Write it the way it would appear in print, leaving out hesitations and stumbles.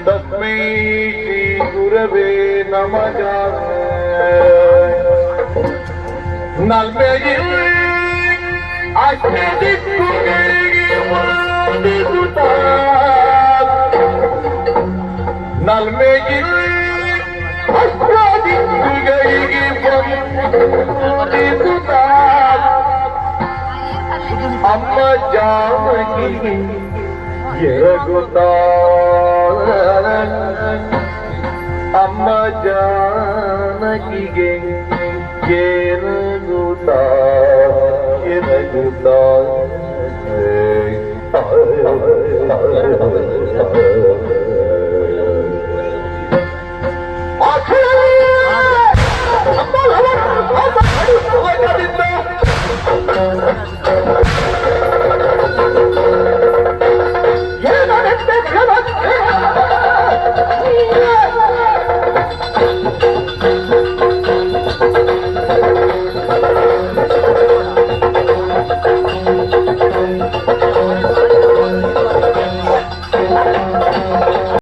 तस्मै श्री गुरवे नमः ನಲ್ಮೆಗಿಲ್ ಅಷ್ಟದಿಕ್ಕುಗಳಿಗೆ ವಂದಿಸುತ್ತ ನಲ್ಮೆಗಿಲ್ ಅಷ್ಟದಿಕ್ಕುಗಳಿಗೆ ವಂದಿಸುತ್ತ ಅಮ್ಮ ಜಾನಕಿಗೆ ಎರಗುತ್ತಾ ಅಮ್ಮ ಜಾನಕಿಗೆ ಎರಗುತ್ತಾ ಎರಗುತ್ತಾ